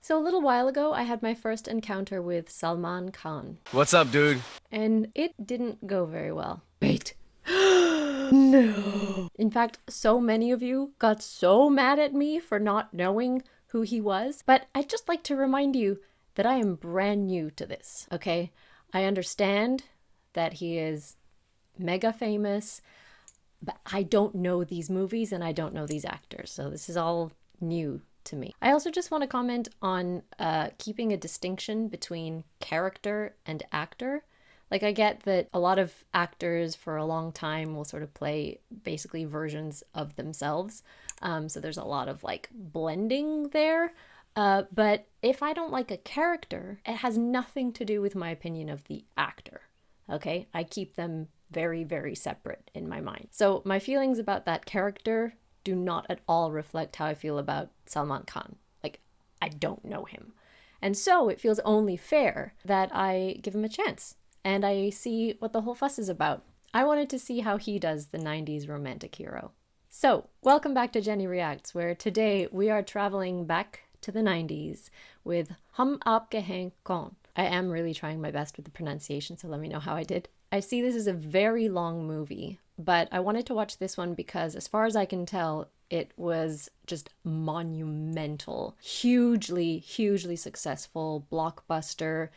So a little while ago, I had my first encounter with Salman Khan. What's up, dude? And it didn't go very well. Wait. No. In fact, so many of you got so mad at me for not knowing who he was. But I'd just like to remind you that I am brand new to this, okay? I understand that he is mega famous, but I don't know these movies and I don't know these actors. So this is all new to me. I also just want to comment on keeping a distinction between character and actor. Like, I get that a lot of actors for a long time will sort of play basically versions of themselves. So there's a lot of like blending there. But if I don't like a character, it has nothing to do with my opinion of the actor. Okay? I keep them very, very separate in my mind. So my feelings about that character do not at all reflect how I feel about Salman Khan. Like, I don't know him. And so it feels only fair that I give him a chance and I see what the whole fuss is about. I wanted to see how he does the 90s romantic hero. So, welcome back to Jenny Reacts, where today we are traveling back to the 90s with Hum Aapke Hain Kaun. I am really trying my best with the pronunciation, so let me know how I did. I see this is a very long movie, but I wanted to watch this one because, as far as I can tell, it was just monumental. Hugely, hugely successful, blockbuster,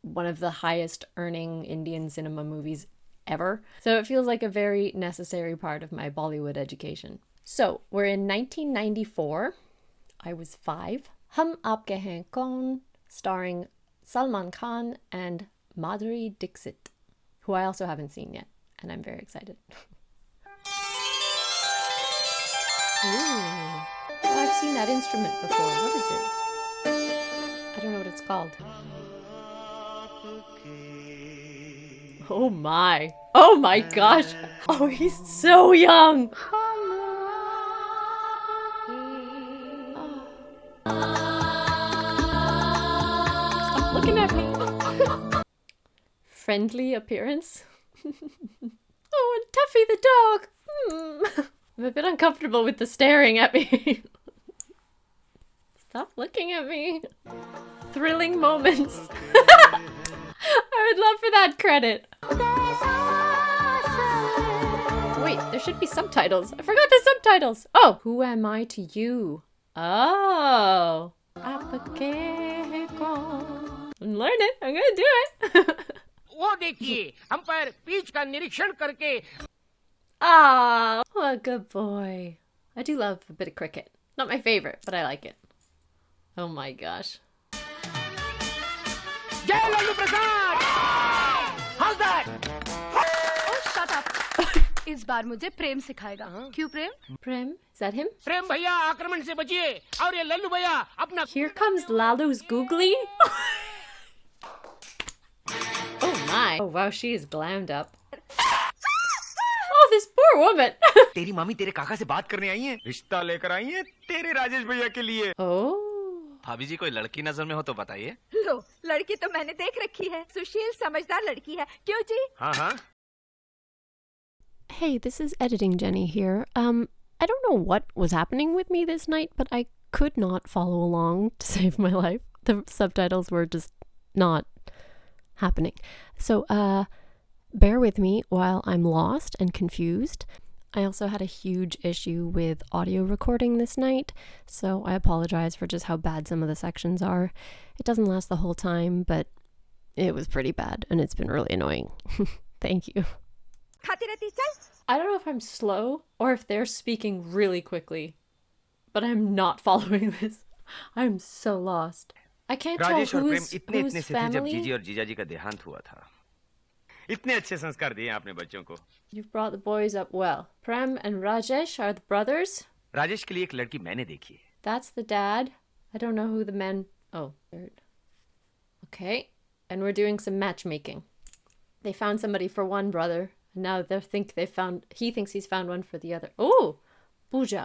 one of the highest earning Indian cinema movies ever. So it feels like a very necessary part of my Bollywood education. So we're in 1994. I was 5. Hum Aapke Hain Kaun, starring Salman Khan and Madhuri Dixit, who I also haven't seen yet, and I'm very excited. Ooh. Oh, I've seen that instrument before. What is it? I don't know what it's called. Oh my. Oh my gosh. Oh, he's so young. Stop looking at me. Friendly appearance. Oh, and Tuffy the dog. I'm a bit uncomfortable with the staring at me. Stop looking at me. Thrilling moments. I would love for that credit. Wait, there should be subtitles. I forgot the subtitles. Oh, who am I to you? Oh. Aapke kaun. I'm learning. I'm gonna do it. वो देखिए umpire pitch का निरीक्षण करके Ah, what a good boy. I do love a bit of cricket. Not my favorite, but I like it. Oh my gosh. जय Lalu Prasad How's that? Oh, shut up. इस बार मुझे प्रेम सिखाएगा. क्यों प्रेम? Prem? Is that him? प्रेम भैया आक्रमण से बचिए और ये लल्लू भैया अपना Here comes Lalu's googly. Oh my. Oh wow, she is glammed up. Oh, this poor woman. तेरी मामी तेरे काका से बात करने आई है, रिश्ता लेकर आई है तेरे राजेश भैया के लिए। Oh. भाभी जी कोई लड़की नजर में हो तो बताइए। लो, लड़की तो मैंने देख रखी है. सुशील समझदार लड़की है. क्यों जी? हाँ हाँ। Hey, this is Editing Jenny here. I don't know what was happening with me this night, but I could not follow along to save my life. The subtitles were just not happening. So, bear with me while I'm lost and confused. I also had a huge issue with audio recording this night, so I apologize for just how bad some of the sections are. It doesn't last the whole time, but it was pretty bad, and it's been really annoying. Thank you. खाती रहती चल. I don't know if I'm slow or if they're speaking really quickly, but I'm not following this. I'm so lost. I can't tell Rajesh और प्रेम who's इतने इतने से थे जब family. जीजी और जीजाजी का देहांत हुआ था। इतने अच्छे संस्कार दिए आपने बच्चों को। You've brought the boys up well. Prem and Rajesh are the brothers. Rajesh के लिए एक लड़की मैंने देखी है। That's the dad. I don't know who the men... Oh, third. Okay. And we're doing some matchmaking. They found somebody for one brother. And now he thinks he's found one for the other. Oh, Pooja.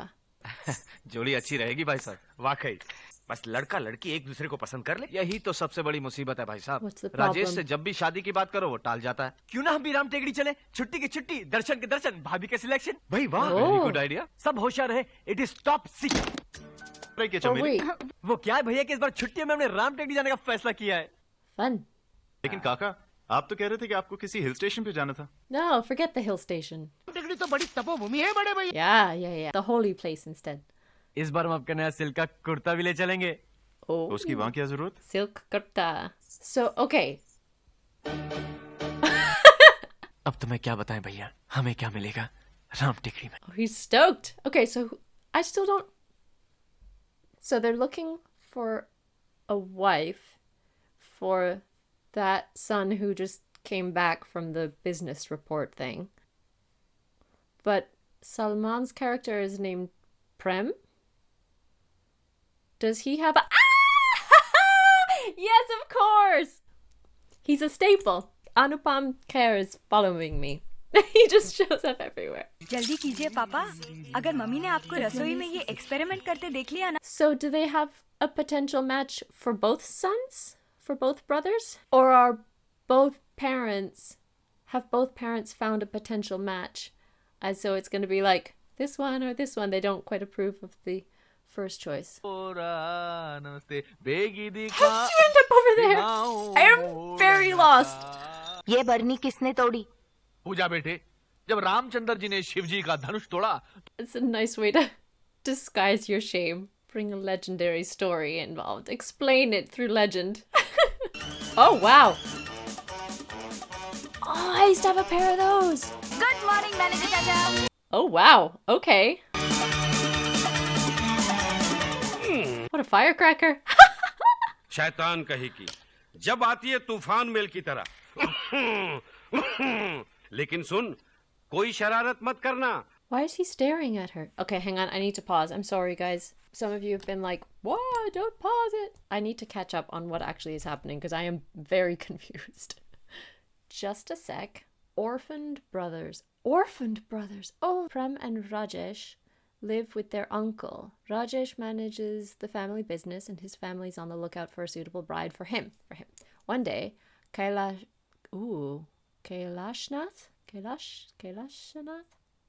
जोड़ी अच्छी रहेगी भाई साहब, वाकई। बस लड़का लड़की एक दूसरे को पसंद कर ले, यही तो सबसे बड़ी मुसीबत है भाई साहब। What's the problem? राजेश से जब भी शादी की बात करो वो टाल जाता है। क्यों ना हम भी राम टेकड़ी चले, छुट्टी की छुट्टी, दर्शन के दर्शन, भाभी के सिलेक्शन। भाई वाह, वेरी गुड आइडिया। सब होशियार रहे, इट इज टॉप सीक्रेट। किया Oh चमेली। wait, वो क्या है भैया कि इस बार छुट्टियों में हमने राम टेकड़ी जाने का फैसला किया है। fun. लेकिन काका, आप तो कह रहे थे कि आपको किसी हिल स्टेशन पे जाना था। No, forget the hill station. टिकड़ी तो बड़ी तपोभूमि है बड़े भैया। Yeah. The holy place instead. इस बार हम आपका नया सिल्क का कुर्ता भी ले चलेंगे। Oh, उसकी वहाँ क्या जरूरत? silk kurta. So, okay. अब तुम्हें क्या बताएं भैया, हमें क्या मिलेगा राम टेकड़ी में। Oh, he's stoked. Okay, so I still don't. So they're looking for a wife for that son who just came back from the business report thing. But Salman's character is named Prem. Does he have a. Ah! Yes, of course! He's a staple. Anupam Kher is following me. He just shows up everywhere. जल्दी कीजिए पापा, अगर mummy ने आपको रसोई में ये experiment करते देख लिया ना। So, do they have a potential match for both sons? For both brothers? Or are both parents. Have both parents found a potential match? And so it's going to be like this one or this one. They don't quite approve of the first choice. नमस्ते बेगी How did you end up over there? I am very lost. ये बरनी किसने तोड़ी? पूजा बेटे, जब रामचंद्र जी ने शिव जी का धनुष तोड़ा, It's a nice way to disguise your shame. Bring a legendary story involved. Explain it through legend. Oh, wow. Oh, I used to have a pair of those. Good morning manager चाचा। Oh, wow. Okay. What a firecracker. शैतान कही की जब आती है तूफान mail की तरह। लेकिन सुन, कोई शरारत मत करना। Why is he staring at her? Okay, hang on. I need to pause. I'm sorry, guys. Some of you have been like, what? Don't pause it. I need to catch up on what actually is happening because I am very confused. Just a sec. Orphaned brothers. Orphaned brothers. Oh, Prem and Rajesh live with their uncle. Rajesh manages the family business and his family's on the lookout for a suitable bride for him. One day, Kailashnath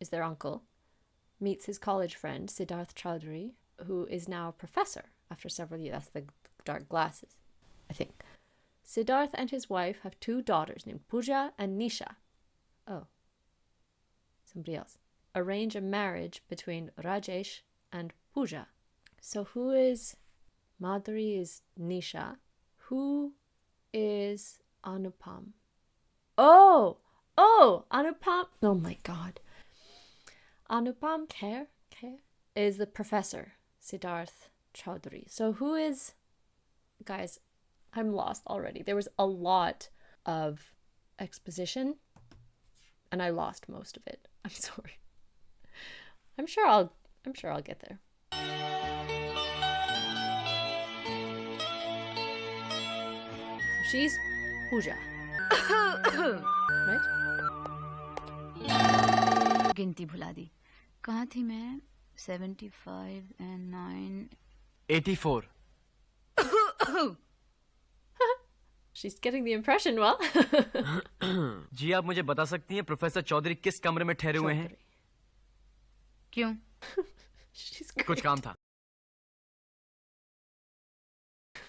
is their uncle, meets his college friend, Siddharth Chaudhary, who is now a professor after several years. That's the dark glasses, I think. Siddharth and his wife have 2 daughters named Pooja and Nisha. Oh, somebody else. Arrange a marriage between Rajesh and Pooja. So who is Madhuri is Nisha. Who is Anupam? Oh, Anupam. Oh my God. Anupam Kher is the professor, Siddharth Chaudhary. So who is, guys, I'm lost already. There was a lot of exposition and I lost most of it. I'm sorry. I'm sure I'll get there. She's Pooja. Right? गिनती भुला दी। कहाँ थी मैं? 75 and 9. 84। She's getting the impression well. जी आप मुझे बता सकती हैं प्रोफेसर चौधरी किस कमरे में ठहरे हुए हैं? क्यों? She's कुछ great. काम था।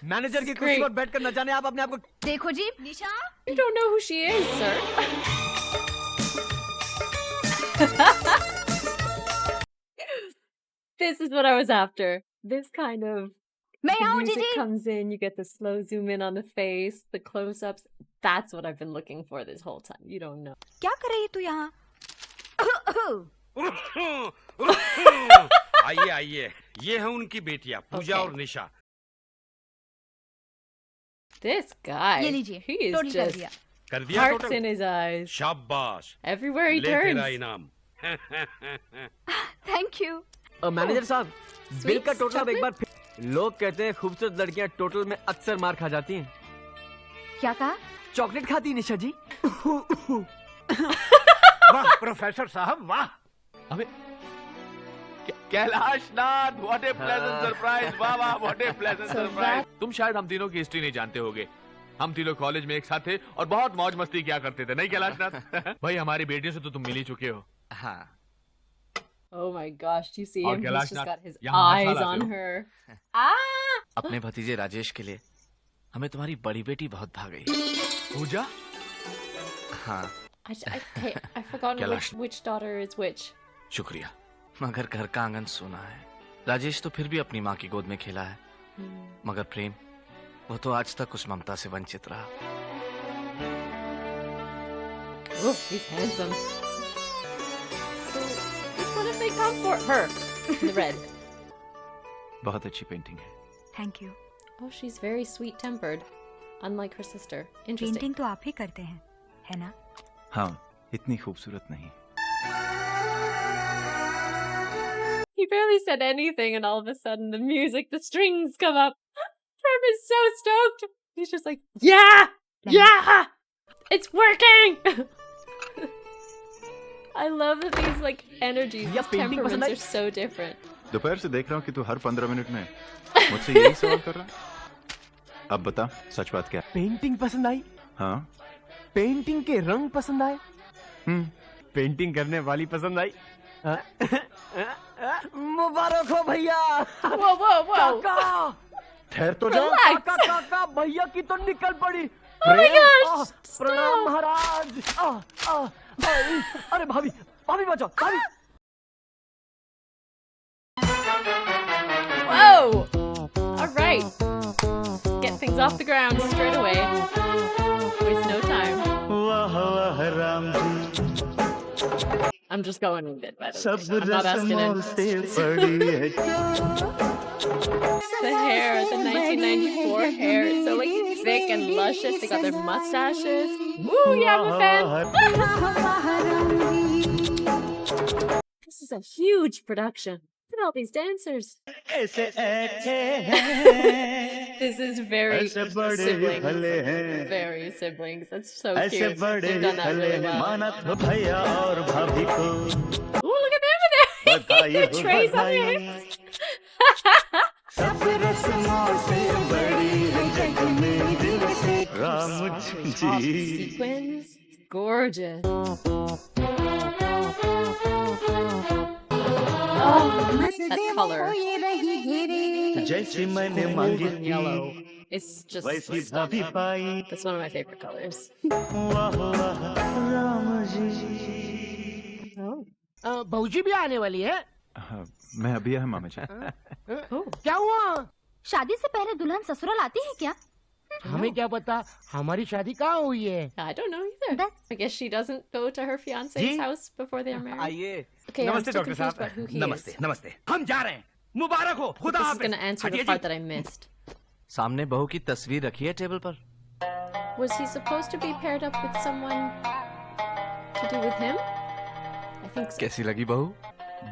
मैनेजर की It's कुर्सी great. पर बैठकर न जाने आप अपने आप को। देखो जी, निशा। You don't know who she is, sir. This is what I was after. This kind of मैं the आऊँ music जीजी। comes in, you get the slow zoom in on the face, the close-ups. That's what I've been looking for this whole time. You don't know. क्या कर रही है तू यहाँ? आइए आइए, ये है उनकी बेटियां पूजा Okay. और निशा। This guy. ये लीजिए, He is टोटल कर just दिया। कर दिया hearts in total? his eyes. शाबाश, Everywhere he ले तेरा turns. इनाम। Thank you. मैनेजर साहब, बिल का टोटल अब एक chocolate? बार फिर। लोग कहते हैं खूबसूरत लड़कियां टोटल में अक्सर मार खा जाती हैं। क्या कहा? चॉकलेट खाती है निशा जी। वाह प्रोफेसर साहब वाह। अबे Kailash Nath, what A pleasant surprise. वाह वाह, what A pleasant So surprise. तुम शायद हम तीनों की हिस्ट्री नहीं जानते होगे। हम तीनों कॉलेज में एक साथ थे और बहुत मौज मस्ती किया करते थे, नहीं कैलाश नाथ? भाई हमारी बेटियों से तो तुम मिल ही चुके हो। हाँ। Oh my gosh, do you see और him? He's कैलाश just नाथ, got his यहाँ हाथ eyes लाते on हो। her. Ah! अपने भतीजे राजेश के लिए हमें तुम्हारी बड़ी बेटी बहुत भा गई। पूजा? हाँ, I forgot Kailash. which daughter is which. शुक्रिया, मगर घर का आंगन सूना है। राजेश तो फिर भी अपनी माँ की गोद में खेला है, मगर प्रेम, वो तो आज तक उस ममता से वंचित रहा। Oh, he's handsome. So, which one have they come for? Her. The red. बहुत अच्छी पेंटिंग है। Thank you. Oh, she's very sweet-tempered, unlike her sister. Interesting. Painting तो आप ही करते हैं, है ना? हाँ, इतनी खूबसूरत नहीं। He barely said anything, and all of a sudden, the music, the strings come up. Prem is so stoked. He's just like, yeah, yeah, it's working. I love that these like energies, these temperaments are so different. दोपहर से देख रहा हूँ कि तू हर 15 minute में मुझसे यही सवाल कर रहा है। अब बता, सच बात क्या है? पेंटिंग पसंद आई? हाँ। पेंटिंग के रंग पसंद आए? पेंटिंग करने वाली पसंद आई? मुबारक हो भैया। Whoa, whoa, whoa! काका, ठहर तो जा। Relax. काका, काका, भैया की तो निकल पड़ी। Oh my gosh! प्रणाम Stop! महाराज। अरे भाभी, भाभी बचाओ, भाभी। Whoa! All right, get things off the ground straight away. Waste no time. I'm just going with it, by the way. I'm not asking anything. The hair, the 1994 hair, it's so like thick and luscious. They got their mustaches. Woo, yeah, I'm a fan. This is a huge production. Look at all these dancers. This is very siblings. Very siblings. That's so cute. They've done that really well. Ooh, look at them over there. Their trays on their hips. Sequins. It's gorgeous. Oh, that color. Gold and yellow. It's just stunning. That's one of my favorite colors. Oh. बहूजी भी आने वाली है? हाँ, मैं अभी आया मामा जी। Oh. क्या हुआ? शादी से पहले दुल्हन ससुराल आती है क्या? हमें क्या पता, हमारी शादी कहाँ हुई है? I don't know either. I guess she doesn't go to her fiance's house before they are married. आइए। Okay, I'm नमस्ते still doctor confused about who साहब। he नमस्ते, is. नमस्ते। हम जा रहे हैं, मुबारक हो, खुदा This is Hafiz. going to answer the हटिए part ji. that I missed. सामने बहू की तस्वीर रखी है टेबल पर। Was he supposed to be paired up with someone to do with him? I think so. कैसी लगी बहू?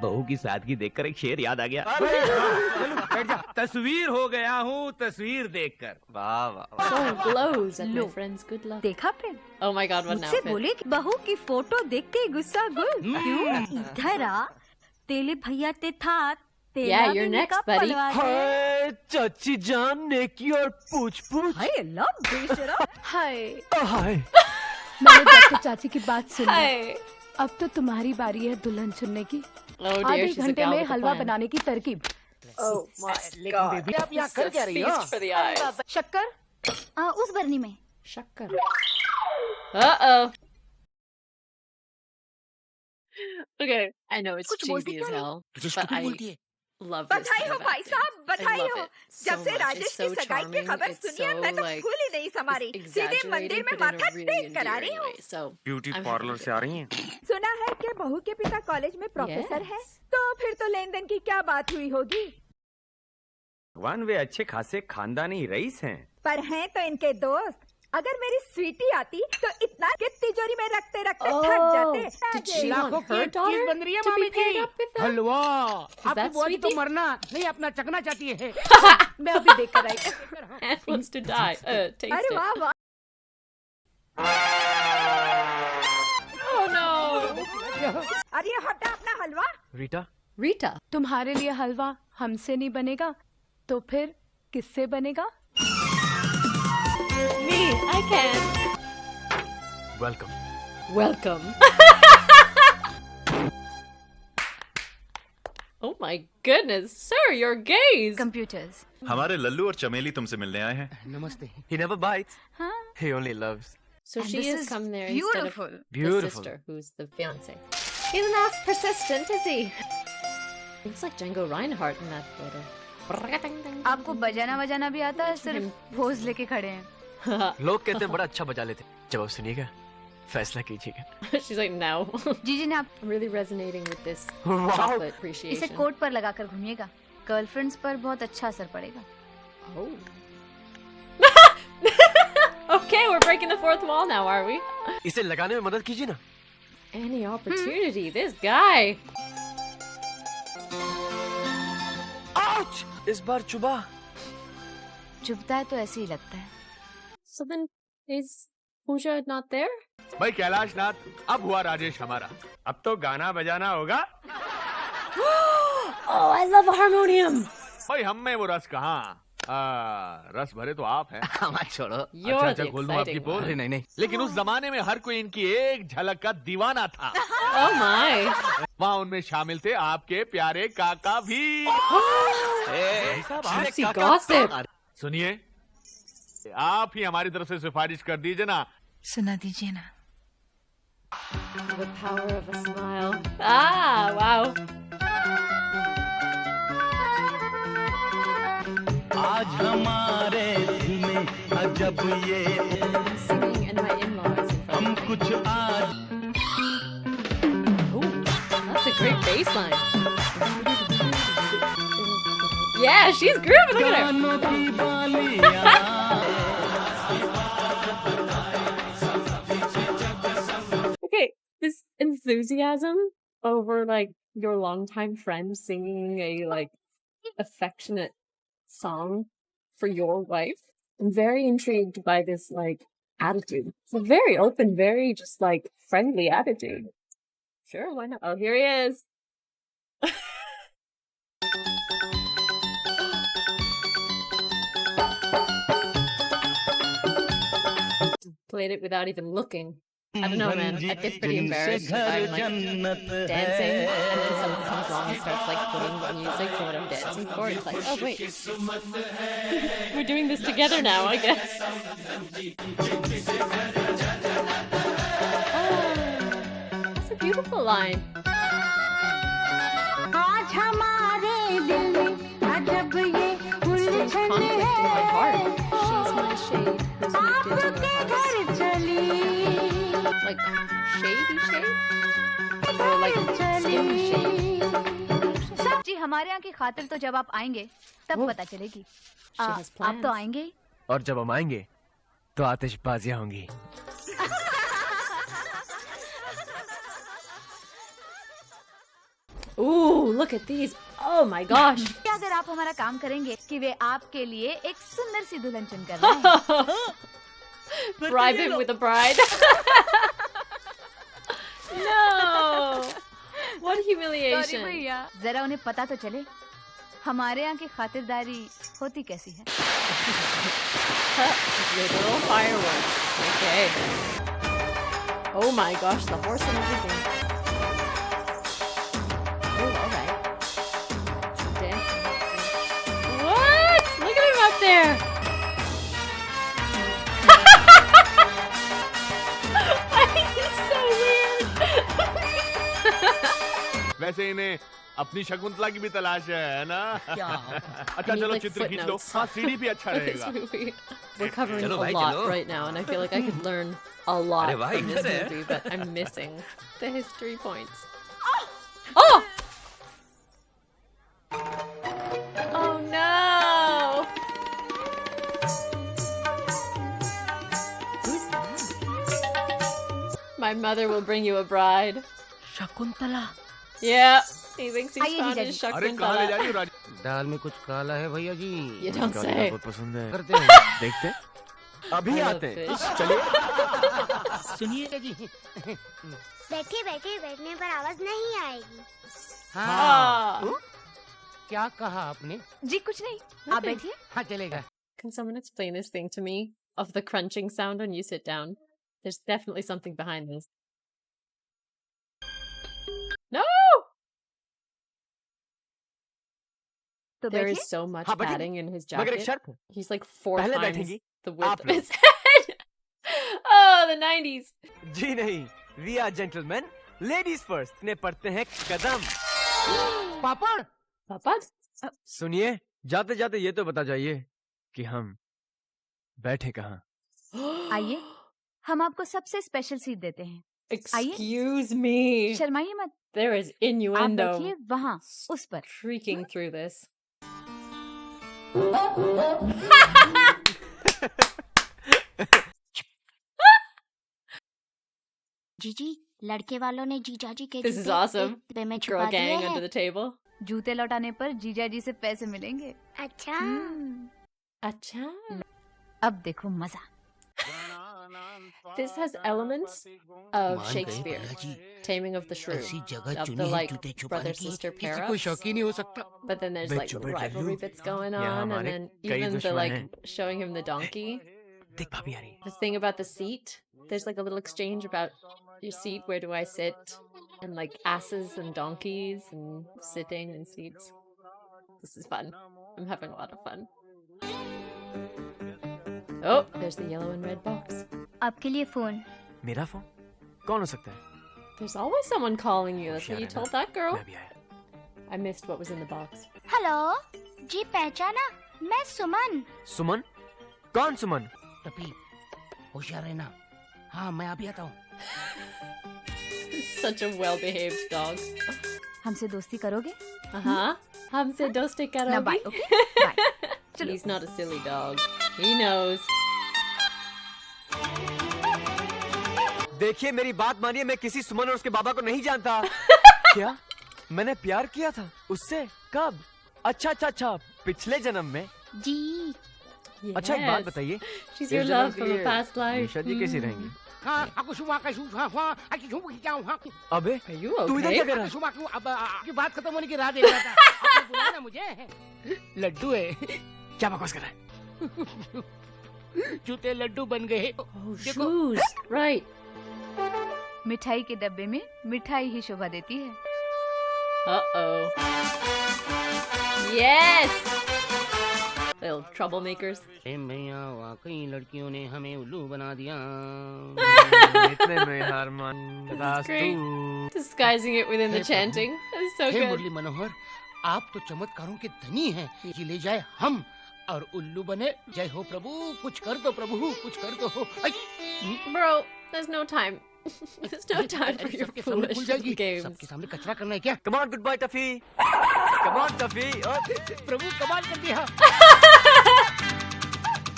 बहू की सादगी देखकर एक शेर याद आ गया। बैठ जा। तस्वीर हो गया हूँ तस्वीर देखकर। वाह वाह। So glows at my friend's good luck. देखा प्रेम? Oh my god, what an मुझसे outfit. बोले कि बहू की फोटो देख के गुस्सा गुल क्यों? इधर आ, तेले भैया ते था, तेला Yeah, भी you're next, निकाह buddy. पड़वा दे। हाय चाची जान, नेकी और पूछ पूछ। हाय अल्लाह बेशरम। हाय, हाय। मैंने डॉक्टर चाची की बात सुनी। Hi. अब तो तुम्हारी बारी है दुल्हन चुनने की। Oh dear, आधे she's a घंटे gal में with a हलवा plan. बनाने की तरकीब। Oh my god. बेबी आप यहाँ It's कर a क्या रही हो? feast for the eyes. शक्कर? उस बरनी में। Shakkar. Uh-oh. Okay, I know it's cheesy as hell, but I love this बधाई kind हो of भाई acting. साहब, बधाई I हो। love it so जब से much. राजेश It's की so सगाई की charming. खबर It's सुनी है, so, मैं तो like, फूल ही नहीं समारी। it's सीधे मंदिर exaggerated, में but in माथा a really टेक कर आ रही endearing हूँ। way. So beauty I'm parlour happy से आ रही हैं? सुना है कि बहू के पिता कॉलेज में प्रोफेसर हैं, Yes. तो फिर तो लेन देन की क्या बात हुई होगी। भगवान वे अच्छे खासे खानदानी रईस हैं। पर हैं तो इनके दोस्त। अगर मेरी स्वीटी आती तो इतना कि तिजोरी में रखते रखते थक जाते। did she लाखों want की her एक चीज daughter बन रही है to be मामी paired ji. up with them? हलवा। आपकी that बुआ जी तो sweetie? मरना नहीं, अपना चखना चाहती है। मैं अभी देख कर आई। Anne wants to die. Taste अरे it. वाह वाह। Oh no. अरे हटा अपना हलवा। रीटा? Rita. तुम्हारे लिए हलवा हमसे नहीं बनेगा, तो फिर किससे बनेगा? Me. I can. Welcome. Welcome. Oh my goodness, sir, your gaze. Computers. हमारे लल्लू और चमेली तुमसे मिलने आए हैं. Namaste. He never bites. Huh? He only loves. So And she this is is come there beautiful. instead of the Beautiful. sister, who's the fiance. He's not persistent, is he? Looks like Django Reinhardt in that photo. आपको बजाना बजाना भी आता है, सिर्फ pose लेके खड़े हैं. लोग कहते हैं बड़ा अच्छा बजा लेते. जब आप सुनिएगा, फैसला कीजिएगा. She's like, no. जीजी ने आप I'm really resonating with this Wow. chocolate इसे appreciation. कोट पर लगाकर घूमिएगा. गर्लफ्रेंड्स पर बहुत अच्छा असर पड़ेगा. Oh. Okay, we're breaking the fourth wall now, are we? इसे लगाने में मदद कीजिए ना. Any opportunity, this guy. Ouch! इस बार चुबा. चुभता है तो ऐसे ही लगता है. So then, is Pooja not there? भाई कैलाश नाथ, अब हुआ राजेश हमारा. अब तो गाना बजाना होगा. Oh, I love a harmonium. भाई हम में वो रस कहाँ? रस भरे तो आप हैं. हमारे छोड़ो. You're अच्छा the खोल दूं आपकी exciting पोल. one. अरे नहीं नहीं. लेकिन उस जमाने में हर कोई इनकी एक झलक का दीवाना था. Oh my. वहाँ उनमें शामिल थे आपके प्यारे काका भी. Juicy gossip. सुनिए, आप ही हमारी तरफ से सिफारिश कर दीजिए ना. सुना दीजिए ना. The power of a smile. Ah, wow. आज हमारे दिल में अजब ये I'm singing and my in-laws in front हम of me. कुछ आज Ooh, that's a great bass line. Yeah, she's grooving. Look at her. गानों की बालियां Okay, this enthusiasm over like your longtime friend singing a like affectionate song for your wife. I'm very intrigued by this like attitude. It's a very open, very just like friendly attitude. Sure, why not? Oh, here he is. Played it without even looking. I don't know, man. I get pretty embarrassed if I'm like dancing and then someone comes along and starts like putting the music to what I'm dancing for. It's like, oh wait, we're doing this together now, I guess. Oh, that's a beautiful line. आज हमारे दिल में अजब ये Strange conflict in my heart. She's my shade who's moved into her house. चली Like shady shade? Or like skinny shade? जी हमारे यहाँ की खातिर तो जब आप आएंगे तब पता चलेगी. She has आप तो plans. आएंगे ही. और जब हम आएंगे, तो आतिशबाजियां होंगी. Ooh, look at these. Oh my gosh. अगर आप हमारा काम करेंगे कि वे आपके लिए एक सुंदर सी दुल्हन चुनकर लाएं. Bribe him with a bride. No. What sorry humiliation. भैया. जरा उन्हें पता तो चले हमारे यहाँ की खातिरदारी होती कैसी है. Literal fireworks. Okay. Oh my gosh, the horse and everything. Oh, alright. Dancing. What? Look at him up there. He's so weird. वैसे इन्हें अपनी शकुंतला की भी तलाश है ना. अच्छा I need, चलो like, चित्र खींच लो. footnotes. हाँ सीढ़ी भी अच्छा This रहेगा. movie. We're covering Chalo, a bhai, lot chalo. right now, and I feel like I could learn a lot Arre, bhai, from this idhar hai. movie, but I'm missing the history points. Oh! Oh no! Who's that? My mother will bring you a bride. Shakuntala. Yeah, he thinks he's Aye, found Jijaji. his अरे कहाँ ले जा रही Shakuntala. हो राज? दाल में कुछ काला है भैया जी. You don't काला say. बहुत पसंद है. करते हैं. देखते हैं. अभी I love आते हैं. fish. चलिए. सुनिए जी बैठे बैठे बैठने पर आवाज नहीं आएगी. Ah. क्या कहा आपने? जी कुछ नहीं. आप Nothing. बैठिए. हाँ चलेगा. Can someone explain this thing to me of the crunching sound when you sit down? There's definitely something behind this. No! तो There बैठिए। is so much हाँ, बैठेंगे। padding in his मगर एक jacket. शर्त है। He's like 4 पहले times बैठेंगी the width आप of लोग। his head. Oh, the 90s. जी नहीं, we are gentlemen, ladies first। ने पढ़ते हैं कदम। पापड़? पापड़? सुनिए, जाते जाते ये तो बता जाइए कि हम बैठे कहाँ। आइए, हम आपको सबसे स्पेशल सीट देते हैं। Excuse me. शर्माइए मत। There is आप innuendo बैठिए वहाँ, उस पर। creaking through this. जीजी लड़के वालों ने जीजाजी के This is जूते awesome. एक डिब्बे में Girl छुपा दिए gang हैं। under the table. जूते लौटाने पर जीजा जी से पैसे मिलेंगे। अच्छा Acha. अब देखो मजा। This has elements of Shakespeare. Taming of the Shrew. Of the like brother-sister pair-ups. नहीं हो सकता। But then there's like rivalry bits going यहाँ on, and हमारे then कई even the दुश्मन like हैं। showing him the donkey. देख भाभी आ रही है। The thing about the seat. There's like a little exchange about your seat. Where do I sit? And like asses and donkeys and sitting and seats. This is fun. I'm having a lot of fun. Oh, there's the yellow and red box. आपके लिए phone. मेरा phone? कौन हो सकता है? There's always someone calling you. That's what you होशियार है told ना? that girl. मैं भी आया। I missed what was in the box. Hello जी पहचाना मैं सुमन। सुमन? कौन सुमन? टपी, होशियार रहना। हाँ, मैं अभी आता हूँ। Such a well-behaved dog. हमसे दोस्ती करोगे? Uh-huh. हमसे दोस्ती ना करोगी? Bye, okay? Bye. He's not a silly dog. He knows. देखिए मेरी बात मानिए, मैं किसी सुमन और उसके बाबा को नहीं जानता। क्या? मैंने प्यार किया था उससे? कब? अच्छा, पिछले जन्म में। जी अच्छा एक बात Yes. बताइए, She's इस your जन्म love के from a लिए past life. निशा जी कैसी Hmm. रहेंगी? अब अबे Are you तू इधर okay? क्या कर रहा है? अब आपकी बात खत्म होने की राह देख रहा था। आपने बुलाया ना मुझे? लड्डू है। क्या बकवास कर रहा है? जूते लड्डू बन गए। Oh, shoes. Right. मिठाई के डब्बे में मिठाई ही शोभा देती है। Uh-oh. Yes! Little troublemakers. भैया वाकई लड़कियों ने हमें उल्लू बना दिया। इतने में हार मान That's great. Disguising it within the chanting. That's so hey good. Murli Manohar, आप तो चमत्कारों के धनी हैं। ये ले जाए हम और उल्लू बने। जय हो प्रभु, कुछ कर दो प्रभु, कुछ कर दो। Bro, there's no time. There's no time for your सबके सामने खुल foolish जाएगी। games. सबके सामने कचरा करना है क्या? Come on, good boy, Tuffy. Come on, Tuffy. प्रभु कमाल कर दिया।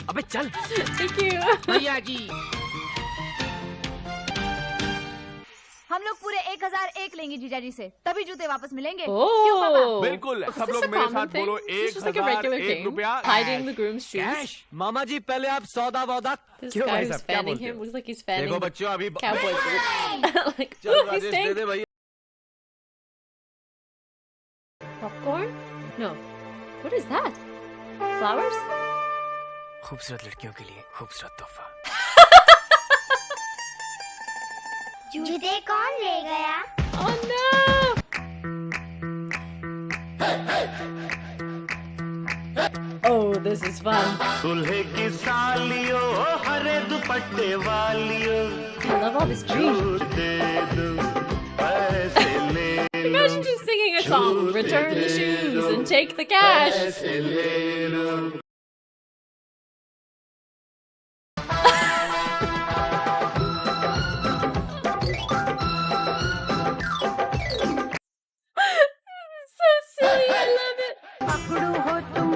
अबे चल। Thank you. भैया जी। हम लोग पूरे 1001 लेंगे जीजा जी से, तभी जूते वापस मिलेंगे। क्यों पापा? Oh. बिल्कुल Is सब this लोग a मेरे common साथ thing? बोलो Is this just like a regular 1001 game? रुपया Hiding the groom's shoes? Cash. मामा जी पहले आप सौदा वौदा This क्यों guy भाई who's साहब क्या fanning बोलते him हो? looks like he's fanning देखो the बच्चों अभी cowboy boots. Like, चल he's राजेश दे staying. दे भैया। Popcorn? No. What is that? Flowers? खूबसूरत लड़कियों के लिए खूबसूरत तोहफा। जूते कौन ले गया? Oh no! Oh, this is fun. दूल्हे की सालियों हरे दुपट्टे वालियों I love all this green. दे दो पैसे ले Imagine just singing a song. Return the shoes and take the cash. ले लो So silly. I love it.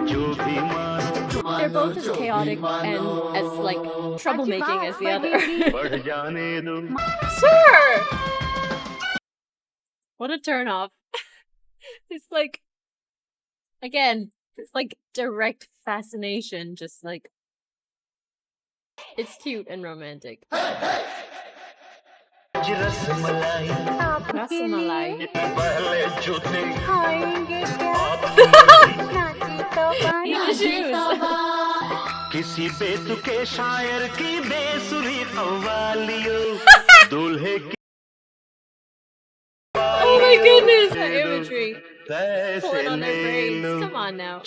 जो भी मानो They're both as chaotic and as like troublemaking as the other. बढ़ जाने दो Sir! What a turnoff. It's like, again, it's like direct fascination, just like, it's cute and romantic. Rasmalai Rasamalai. पहले जूते Eat the shoes. किसी बेतुके शायर की बेसुरी कव्वालियों दूल्हे की Oh my goodness. of imagery pulling on their braids. Come on now.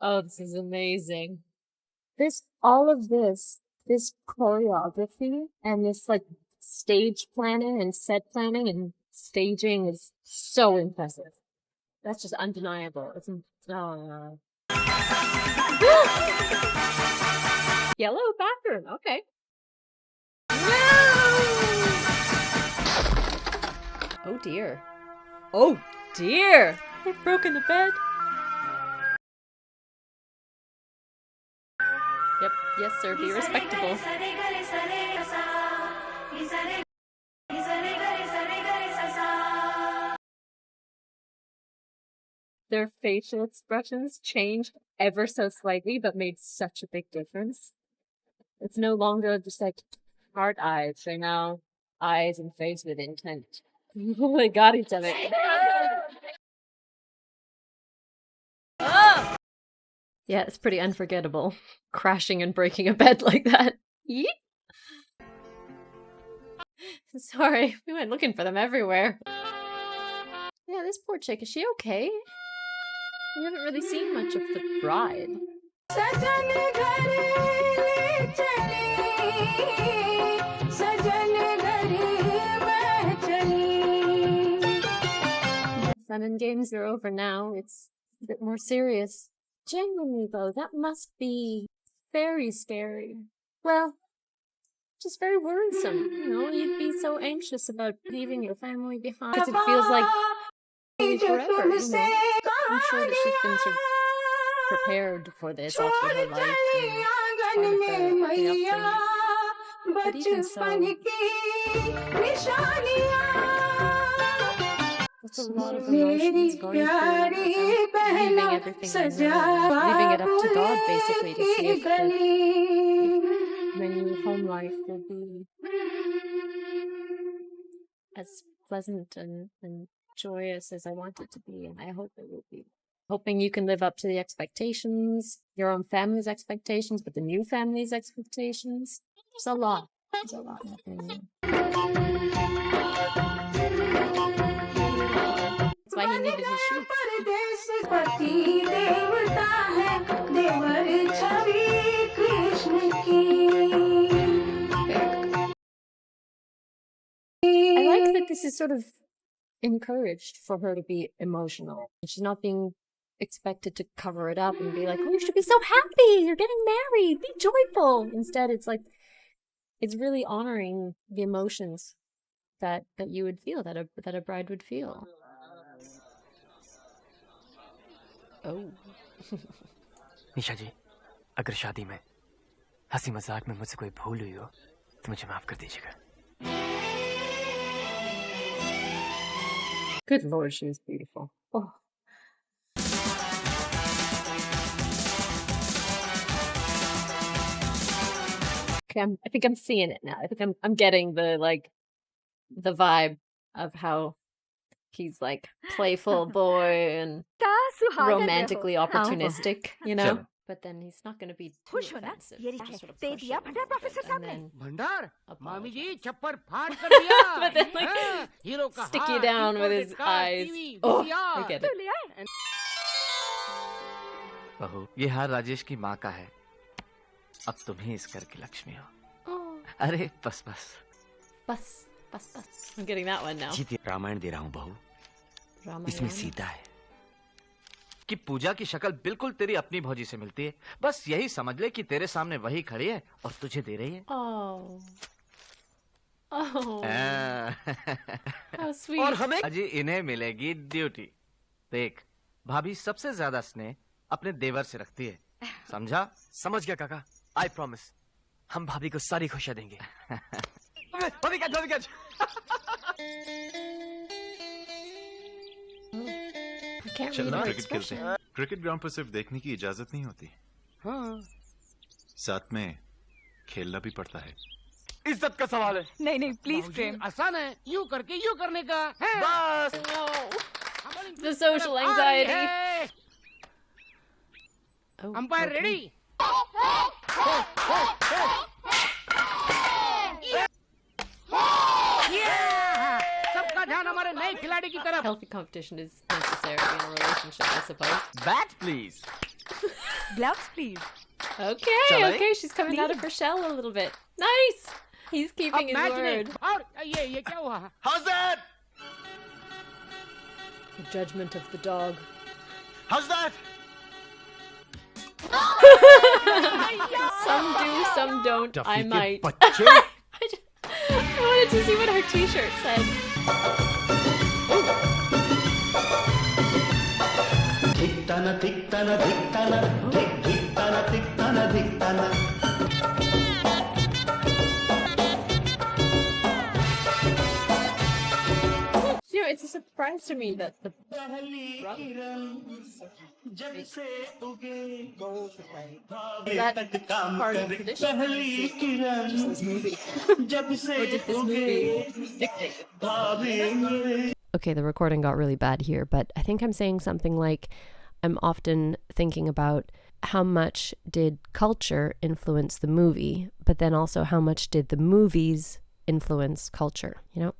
Oh, this is amazing. All of this choreography and this like stage planning and set planning and staging is so impressive. That's just undeniable. It's yellow bathroom. Okay. Oh dear. Oh dear. They've broken the bed. Yep. Yes, sir. Be respectable. Their facial expressions changed ever so slightly, but made such a big difference. It's no longer just like hard eyes. They're now eyes and face with intent. They got each other. Oh! Yeah, it's pretty unforgettable. Crashing and breaking a bed like that. Yeet. Sorry, we went looking for them everywhere. Yeah, this poor chick, is she okay? We haven't really seen much of the bride. Fun and games are over now. It's a bit more serious. Genuinely, though, that must be very scary. Well, just very worrisome. You know, you'd be so anxious about leaving your family behind. Because it feels like forever, you know. I'm sure that she's been sort of prepared for this all through her life and part of the upbringing. But even so, that's a lot of emotions going through, leaving everything and leaving it up to God, basically, to see if my new home life will be as pleasant and joyous as I want it to be, and I hope it will be. Hoping you can live up to the expectations, your own family's expectations, but the new family's expectations. There's a lot. There's a lot happening. That's why he needed his shoots. I like that this is sort of encouraged for her to be emotional. She's not being expected to cover it up and be like, oh, you should be so happy, you're getting married, be joyful. Instead, it's like, it's really honoring the emotions that you would feel, that a bride would feel. Oh. निशा जी, अगर शादी में हंसी मजाक में मुझसे कोई भूल हुई हो तो मुझे माफ कर दीजिएगा. Good Lord, she was beautiful. Oh. Okay, I think I'm seeing it now. I think I'm getting the vibe of how he's like playful boy and romantically opportunistic, you know? But then he's not going to be too offensive. Just sort of push it and then भंडार, apologize. मामी जी छप्पर फाड़ कर दिया. But then like hero का stick you down with his eyes. Oh, I get it. बहू, ये हार राजेश की माँ का है. अब तुम ही इस घर की लक्ष्मी हो. अरे बस बस. Bus. I'm getting that one now. जी रामायण दे रहा हूँ बहू. इसमें सीता है. कि पूजा की शक्ल बिल्कुल तेरी अपनी भौजी से मिलती है. बस यही समझ ले कि तेरे सामने वही खड़ी है और तुझे दे रही है. Oh. How sweet. और हमें अजी इन्हें मिलेगी ड्यूटी. देख, भाभी सबसे ज्यादा स्नेह अपने देवर से रखती है. समझा? समझ गया काका. I promise. हम भाभी को सारी खुशियां देंगे. भाभी कैच. चलना क्रिकेट खेलते हैं. क्रिकेट ग्राउंड पर सिर्फ देखने की इजाजत नहीं होती. हाँ. साथ में खेलना भी पड़ता है. इज्जत का सवाल है. नहीं प्लीज प्रेम. आसान है. यूं करके यूं करने का है. बस. The social anxiety. Umpire ready. सबका ध्यान हमारे नए खिलाड़ी की तरफ। Healthy competition is necessary in a relationship, I suppose. Bat, please. Gloves, please. Okay, Shall I? okay, she's coming out of her shell a little bit. Nice! He's अब keeping his match word. में और ये क्या हुआ? How's that? The judgment of the dog. How's that? Some do, some don't. I might. बच्चे. I wanted to see what her t-shirt said. You know, it's a surprise to me that the is that part of tradition? Just this movie. Or did this movie dictate it? Okay, the recording got really bad here, but I think I'm saying something like, I'm often thinking about how much did culture influence the movie, but then also how much did the movies influence culture, you know?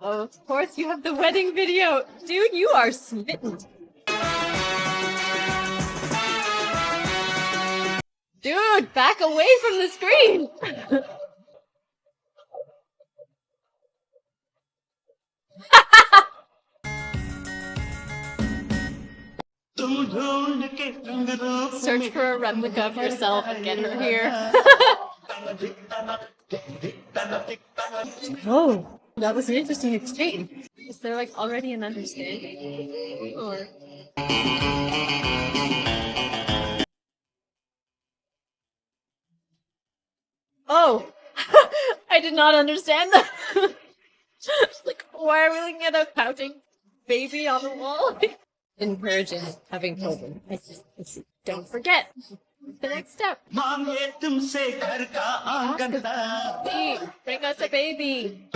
Oh, of course you have the wedding video. Dude, you are smitten. Dude, back away from the screen. Search for a replica of yourself and get her here. Oh, that was an interesting exchange. Is there like already an understanding? Or oh, I did not understand that. Like, why are we looking at a pouting baby on the wall? Encouraging having children. I see. Don't forget. The next step. Ask us, bring us a baby.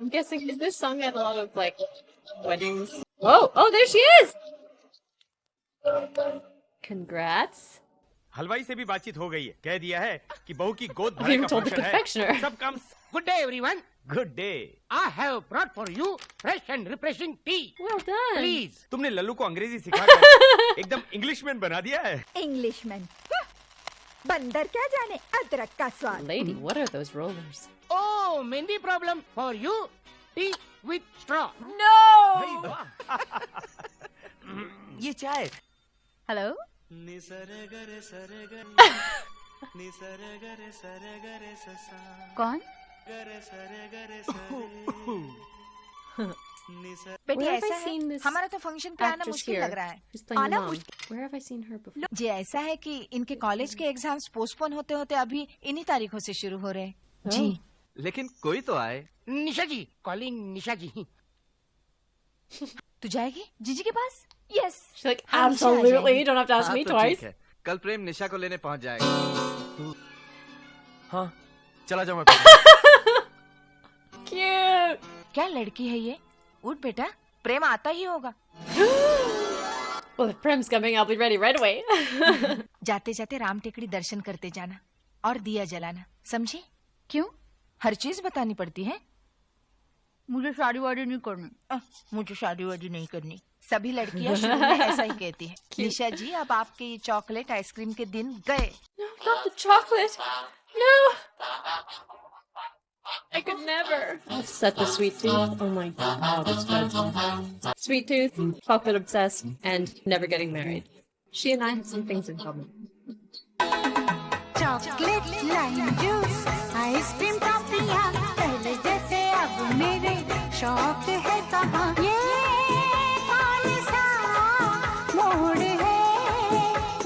I'm guessing, is this sung at a lot of like weddings? Oh, there she is! Congrats. हलवाई से भी बातचीत हो गई है, कह दिया है कि बहू की गोद I've भरने even का told the फंक्शन है। confectioner. सब काम। Good day, everyone. Good day. I have brought for you fresh and refreshing tea. Well done. Please. तुमने लल्लू को अंग्रेजी सिखाकर एकदम इंग्लिशमैन बना दिया है। इंग्लिशमैन बंदर क्या जाने अदरक का स्वाद। Lady, what are those rollers? Oh, Mendi problem for you. Tea with straw. No! ये चाय। Hello? कौन? बेटी Where have ऐसा I seen है, this हमारा तो फंक्शन पे आना actress मुश्किल here? लग रहा है। Who's playing the आना mom? मुश्किल। Where have I seen her before? जी ऐसा है कि इनके कॉलेज के एग्जाम्स पोस्टपोन होते होते अभी इन्हीं तारीखों से शुरू हो रहे हैं। जी। लेकिन कोई तो आए। निशा जी, कॉलिंग निशा जी। तू जाएगी जीजी के पास? Yes. She's like, हाँ, निशा आ absolutely. जाएगी। You don't have to ask हाँ, me तो twice. ठीक है। कल प्रेम निशा को लेने पहुंच जाएगा। हाँ, चला जाओ मैं। Cute. क्या लड़की है ये? उठ बेटा, प्रेम आता ही होगा। Well, if Prem's coming, I'll be ready right away. जाते जाते राम टेकड़ी दर्शन करते जाना और दिया जलाना, समझी? क्यों? हर चीज बतानी पड़ती है। मुझे शादी वादी नहीं करनी। मुझे शादी वादी नहीं करनी। सभी लड़कियां शुरू में ऐसा ही कहती है। निशा जी, अब आपके ये चॉकलेट आइसक्रीम के दिन गए। No, not the chocolate. No. I could never. I've set the sweet tooth. Oh my god, it's dreadful. Sweet tooth, chocolate obsessed, and never getting married. She and I have some things in common. Chocolate lime juice ice cream टॉफियाँ पहले जैसे अब मेरे शौक है कहाँ ये कौन सा मोड़ है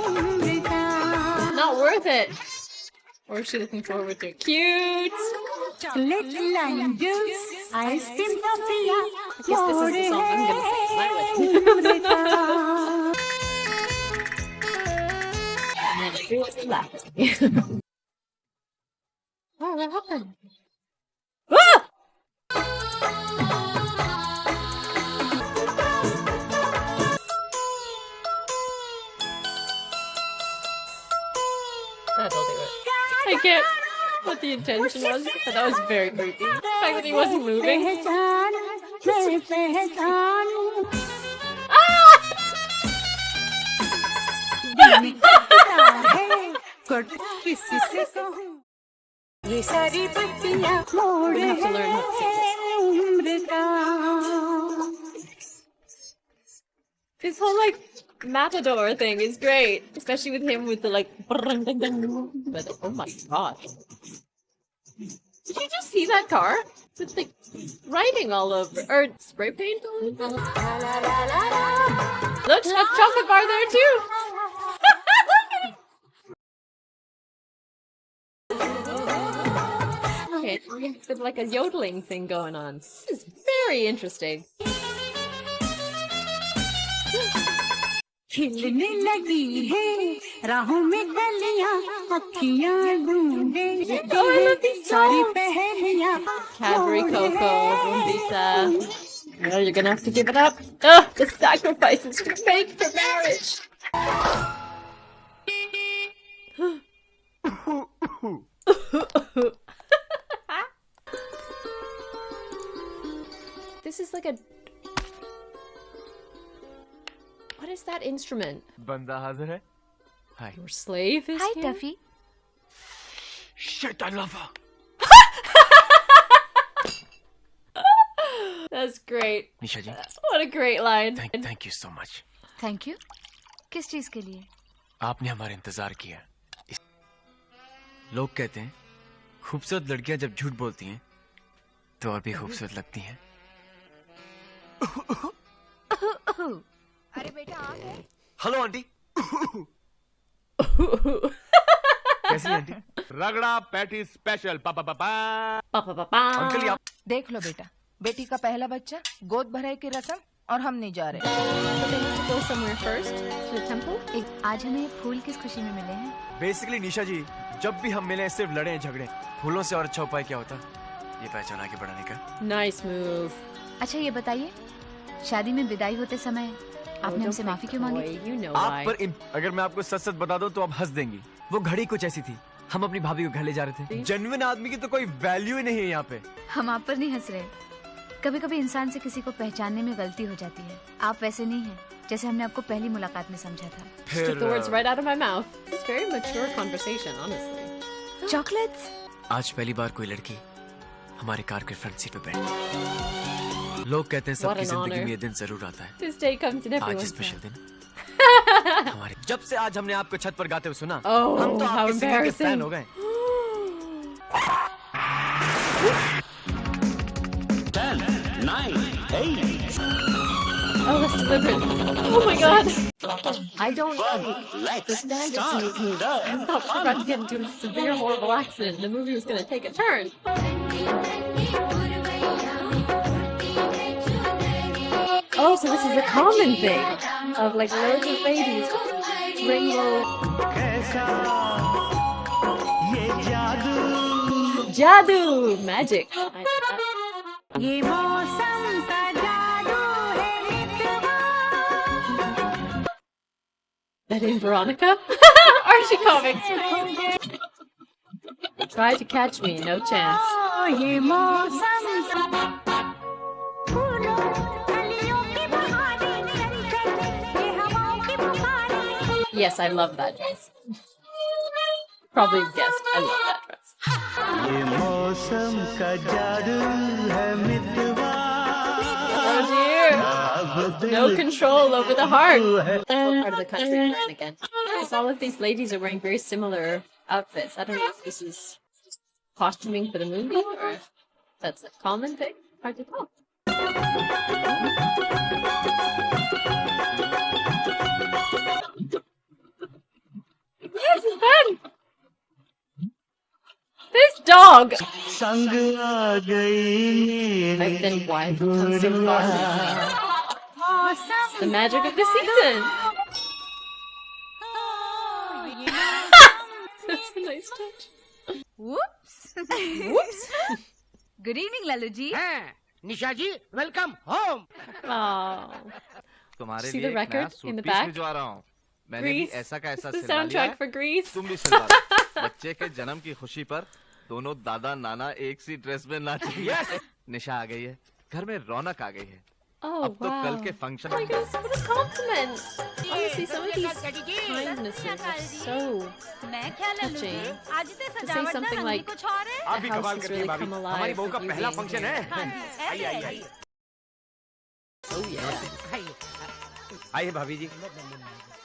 उम्र का Not worth it. Or is she looking forward to it? Cute. Chocolate lime juice ice cream टॉफियाँ I guess this is the song I'm gonna sing at my wedding. उम्र का And then everyone will laugh at me. Oh, what happened? Ah! what the intention was, but that was very creepy. The fact that he wasn't moving. ये सारी बत्तियां मोड़ है उम्र का. This whole like matador thing is great, especially with him with the like. But oh my gosh! Did you just see that car with like writing all over or spray paint all over? Look, a chocolate bar there too. Okay, with like a yodeling thing going on. This is very interesting. खिलने लगी है राहों में कलियां अखियां ढूंढे सारी पहेलियां. Cadbury Cocoa, Bombita. Oh, you're gonna have to give it up. Oh, the sacrifices we make for marriage. This is like a. What is that instrument? बंदा हाजिर है. Hi. Your slave is Hi, here? Tuffy. Shit, I love her. That's great. Nisha ji, What a great line. thank you so much. Thank you. किस चीज के लिए? आपने हमारा इंतजार किया. लोग कहते हैं खूबसूरत लड़कियां जब झूठ बोलती हैं तो और भी खूबसूरत लगती हैं. अरे बेटा आ गए. Hello aunty. कैसी हैं आंटी? रगड़ा पैटी स्पेशल पापा पापा. अंकल ये आप. देख लो बेटा, बेटी का पहला बच्चा, गोद भराई की रस्म, और हम नहीं जा रहे. But they need to go somewhere first. To the temple? आज हमें फूल किस खुशी में मिले हैं? बेसिकली निशा जी, जब भी हम मिले सिर्फ लड़े हैं झगड़े. फूलों से और अच्छा उपाय क्या होता? ये पहचान आगे बढ़ाने का. Nice move. अच्छा ये बताइए, शादी में विदाई होते समय आपने हमसे माफी क्यों मांगी? You know आप why. पर अगर मैं आपको सच सच बता दूं तो आप हंस देंगी. वो घड़ी कुछ ऐसी थी. हम अपनी भाभी को घर ले जा रहे थे. जेन्युइन आदमी की तो कोई वैल्यू ही नहीं है यहाँ पे. हम आप पर नहीं हंस रहे. कभी कभी इंसान से किसी को पहचानने में गलती हो जाती है. आप वैसे नहीं हैं जैसे हमने आपको पहली मुलाकात में समझा था. Took the words right out of my mouth. It's very mature conversation, honestly. Chocolates. आज पहली बार कोई लड़की हमारे कार के फ्रंट सीट पे बैठी. लोग कहते हैं What सबकी an जिंदगी honor. में ये दिन जरूर आता है. This day comes in आज everyone's स्पेशल life. दिन हमारे. जब से आज हमने आपको छत पर गाते हुए सुना, Oh, हम तो how आपके सिंगिंग के फैन embarrassing. हो गए. 10, 9, 8. Oh, that's deliberate. Oh my god. I don't the standards in this movie. I thought we were about to get into a severe, horrible accident. The movie was going to take a turn. Oh, so this is a common thing of like loads of ladies. Rainbow. Jadoo! Magic. I did that. ये मौसम का जादू है मितवा. That in Veronica? Archie Comics. Try to catch me, no chance. ये मौसम फूलों कलियों की बहारें चंचल ये हवाओं की पुकारें. Yes, I love that dress. Probably guessed. I love that dress. ये मौसम का जादू है मितवा. Oh dear. No control over the heart. What part of the country we're in again? Yes, all of these ladies are wearing very similar outfits. I don't know if this is just costuming for the movie or if that's a common thing. Hard to tell. Yes, it's fun. This dog. संग आ गई Like then why have you come so far? It's the magic of the season. That's a nice touch. Whoops. Whoops. Good evening, Lalu ji. Nisha ji, welcome home. Oh. तुम्हारे See लिए the एक नया record suit in the piece back? भिजवा रहा हूँ. मैंने भी Grease. ऐसा का ऐसा It's the सिलवा लिया soundtrack है. for Grease. तुम भी सिलवा लो. बच्चे के जन्म की खुशी पर दोनों दादा नाना एक सी ड्रेस में नाचेंगे। निशा आ गई है, घर में रौनक आ गई है। Oh, अब तो wow. कल के function Oh my goodness, what a compliment! Honestly, some of these kindnesses are so मैं क्या ले लूं? touching. आज तो To say सजावट ना something रंगी like, कुछ और है। आप the भी house कमाल has करती हैं really भाभी। come हमारी alive बहू का with you पहला being फंक्शन here. है। आइए, आइए आइए Oh yeah. आइए भाभी जी।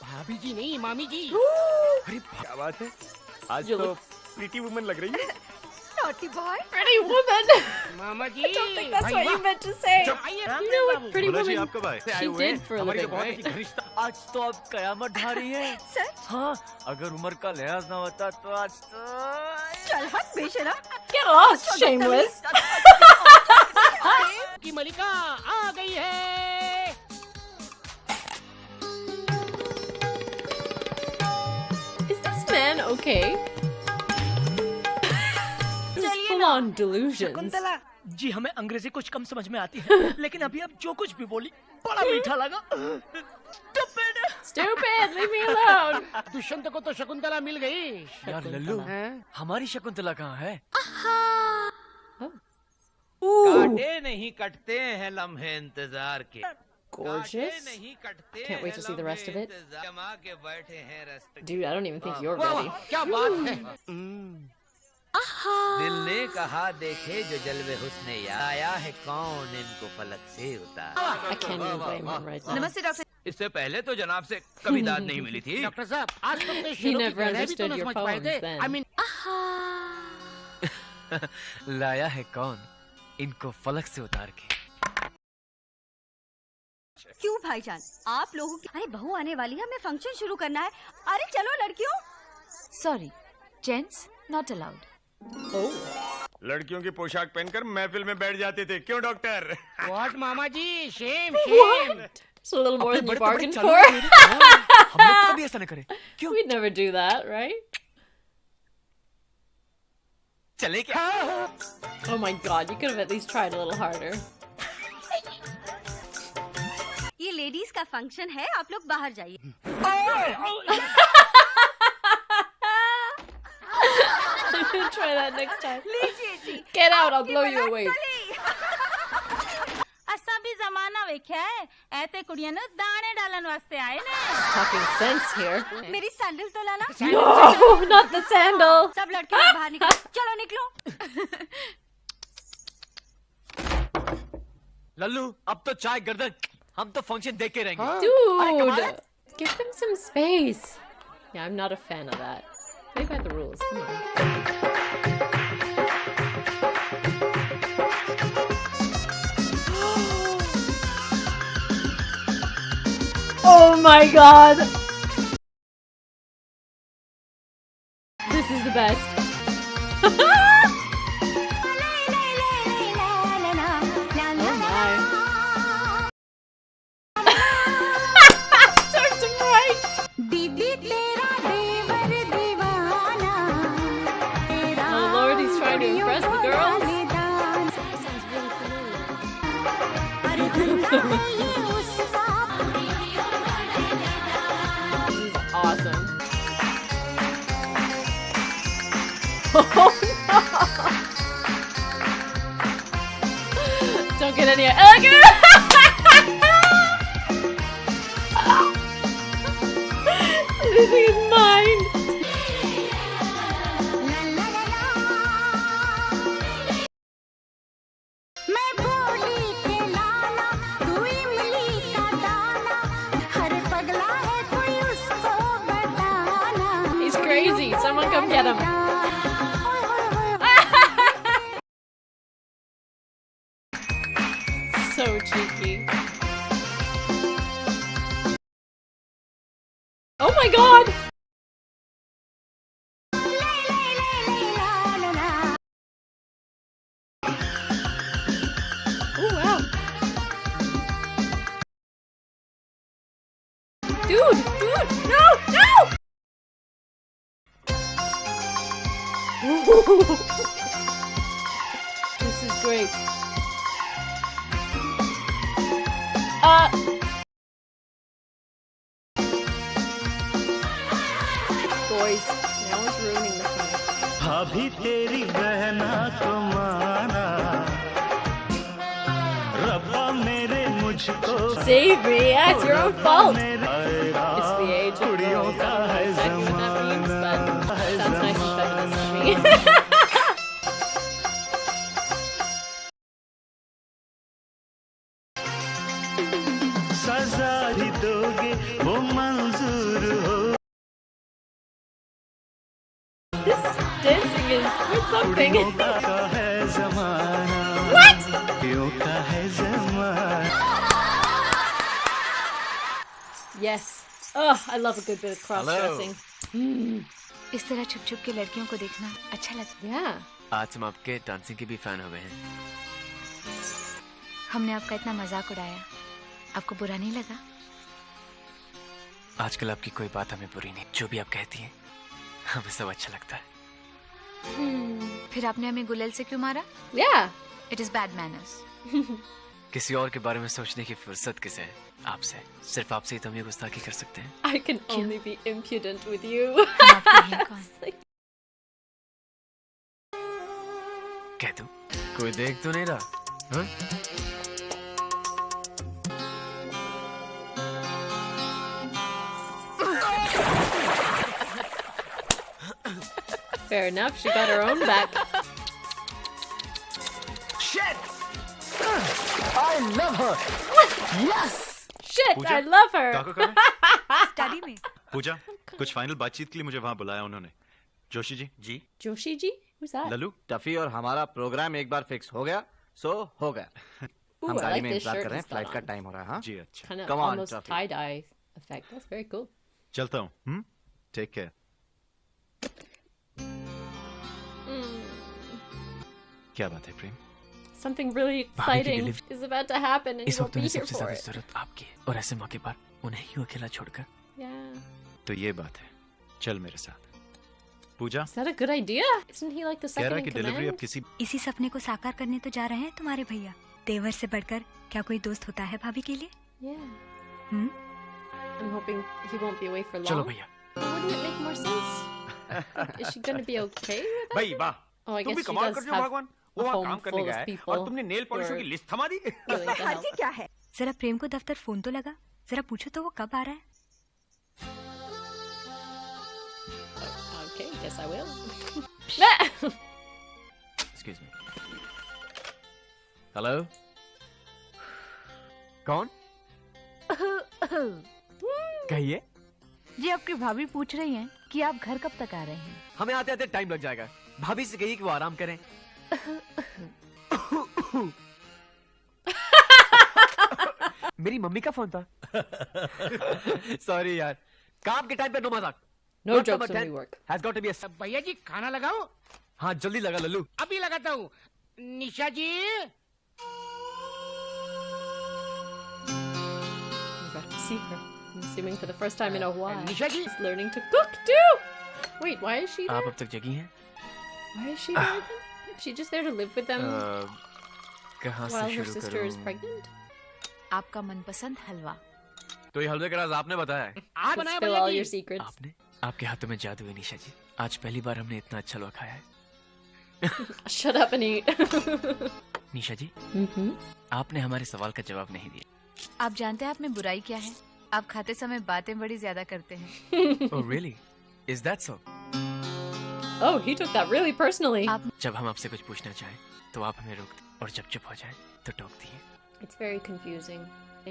भाभी जी नहीं, मामी जी। अरे क्या बात है, आज You तो look- प्रीति वुमन लग रही है। Naughty boy. Pretty woman! Mama ji. I don't think that's what you meant to say. You know what, Pretty बोला जी Woman, आप कब आए? she did for a हमारी तो living, बहुत right? अच्छी घनिष्ठता। आज तो अब कयामत ढा रही है। सच? हाँ, अगर उम्र का लिहाज ना होता तो आज तो चल हट बेशरम। Get lost, shameless! की मलिका आ गई है। Is this man okay? This is full on delusions. Shakuntala ji, हमें अंग्रेजी कुछ कम समझ में आती है, लेकिन अभी आप जो कुछ भी बोली बड़ा मीठा लगा। Stupid! Leave me alone! Dushyant को तो शकुंतला मिल गई। यार लल्लू, हमारी शकुंतला कहाँ है? काटे नहीं कटते हैं लम्हे इंतजार के। Gorgeous. नहीं कटते Can't wait to see the rest of it. जमा के बैठे हैं रस्त। Dude, I don't even think you're वाह, ready. वाह, क्या बात है। दिल ने कहा देखे जो जलवे हुस्ने यार, आया है कौन इनको फलक से उतार। I can't even blame him right now. नमस्ते डॉक्टर। इससे पहले तो जनाब से कभी दाद नहीं मिली थी। डॉक्टर साहब, आज तक तो He शेरों की never गहराई भी तो understood न your समझ पाए poems थे। then. I mean, लाया है कौन इनको फलक से उतार के। क्यों भाईजान? आप लोगों की अरे बहू आने वाली है, हमें फंक्शन शुरू करना है। अरे चलो लड़कियों। Sorry, gents not allowed. लड़कियों की पोशाक पहनकर महफिल में बैठ जाते थे, क्यों डॉक्टर? व्हाट मामा जी, shame What? It's a little more than you bargained for. हम लोग कभी ऐसा न करें। We'd never do that, right? चले क्या? Oh my god, you could have at least tried a little harder. ये लेडीज का फंक्शन है, आप लोग बाहर जाइए। Try that next time. लीजिए जी। Get out, I'll blow you away. असा भी जमाना वेख्या है, ऐते कुड़ियां ना दाने डालन वास्ते आए ने। Talking sense here. मेरी सैंडल तो लाना। No, not the sandal. सब लड़के लोग बाहर निकलो, चलो निकलो। लल्लू, अब तो चाय गर्दन, हम तो फंक्शन देख के रहेंगे। Dude, give them some space. Yeah, I'm not a fan of that. Play by the rules, come on. Oh my god! This is the best. Oh my. Serves him right. दीदी तेरा देवर दीवाना, Oh Lord, he's trying to impress the girls. That sounds really familiar. This is awesome. Oh no! Don't get any. Losing his mind. मैं बोली के लाला, तू इमली का दाना, हर पगला है कोई उसको बताना। He's crazy. Someone come get him. So cheeky. Oh my god! Oh wow. Dude! No! No! This is great. Boys, now is ruining the fun. भाभी तेरी बहन मुझको Save me, that's your own fault. It's the age of girls. I don't know exactly what that means, but sounds nice and feminist to me. सजा ही दोगे वो मंजूर हो This dancing is with something. का है जमाना What? कुड़ियों का है जमाना Yes. Oh, I love a good bit of cross-dressing. इस तरह छुप छुप के लड़कियों को देखना अच्छा लगता है। Yeah. आज हम आपके डांसिंग के भी फैन हो गए हैं। हमने आपका इतना मजाक उड़ाया, आपको बुरा नहीं लगा? आजकल आपकी कोई बात हमें बुरी नहीं, जो भी आप कहती हैं हमें सब अच्छा लगता है। फिर आपने हमें गुलेल से क्यों मारा? Yeah. It is bad manners. किसी और के बारे में सोचने की फुर्सत किसे है? आपसे, सिर्फ आपसे ही तो हम ये गुस्ताखी कर सकते हैं। I can only be impudent with you. कह दूं? कोई देख तो नहीं रहा? हाँ? Fair enough, she got her own back. Shit! I love her. Yes. Shit, Puja? I love her. काका कहाँ है? स्टडी में। पूजा, कुछ फाइनल बातचीत के लिए मुझे वहाँ बुलाया उन्होंने। जोशी जी। जी। Joshi ji? Who's that? Lallu. Tuffy और हमारा प्रोग्राम एक बार फिक्स हो गया, सो हो गया। Ooh, हम I गाड़ी like में this इंतजार shirt कर रहे हैं, he's got फ्लाइट का on. टाइम हो रहा है। हाँ जी अच्छा। Kind of Come on, almost Tuffy. tie-dye effect. That's very cool. चलता हूँ। Take care. क्या बात है प्रेम? Something really exciting is about to happen and इस you won't वक्त be उन्हें here सबसे for ज्यादा it. जरूरत आपकी है, और ऐसे मौके पर उन्हें यूं अकेला छोड़कर। Yeah. तो ये बात है। चल मेरे साथ। पूजा। Is that a good idea? Isn't he like the कह रहा second है in कि डिलीवरी अब command? किसी इसी सपने को साकार करने तो जा रहे हैं तुम्हारे भैया। तेवर से बढ़कर क्या कोई दोस्त होता है भाभी के लिए? Yeah. Hmm? I'm hoping he won't be away for long. चलो भैया। Wouldn't it make more sense? Is she gonna be okay with that? भाई वाह, Oh, I तुम guess भी she कमाल does कर रहे हो have भगवान। a वो वहाँ home काम करने full गया of है people और तुमने नेल पॉलिशों who की are लिस्ट थमा दी। willing to help. क्या है? जरा प्रेम को दफ्तर फोन तो लगा, जरा पूछो तो वो कब आ रहा है? Okay, guess I will. Excuse me. Hello? कौन? कहिए। जी आपकी भाभी पूछ रही हैं कि आप घर कब तक आ रहे हैं? हमें आते आते टाइम लग जाएगा। भाभी से कहिए कि वो आराम करें। मेरी मम्मी का फोन था। सॉरी यार। काम के टाइम पे नो मजाक। No jokes when we work. Has got to be a... भैया जी खाना लगाओ। हाँ जल्दी लगा लल्लू। अभी लगाता हूँ। निशा जी। You got to see her. I'm assuming for the first time in a while. Nisha ji. She's learning to cook too. Wait, why is she आप there? अब तक जगी हैं? Why is she there again? Is she just there to live with them कहाँ while से her शुरू sister is करूँ? pregnant? आपका मनपसंद हलवा। तो ये हल्दे का राज आपने बताया है। आप To बनाया spill भैया all जी। your secrets. आपने? आपके हाथों में जादू है निशा जी। आज पहली बार हमने इतना अच्छा हलवा खाया है। Shut up and eat. Nisha ji, Mm-hmm. आपने हमारे सवाल का जवाब नहीं दिया। आप जानते हैं आप में बुराई क्या है? आप खाते समय बातें बड़ी ज्यादा करते हैं। Oh really? Is that so? Oh, he took that really personally. जब हम आपसे कुछ पूछना चाहें, तो आप हमें रोकते, और जब चुप हो जाए, तो टोकती हैं। It's very confusing.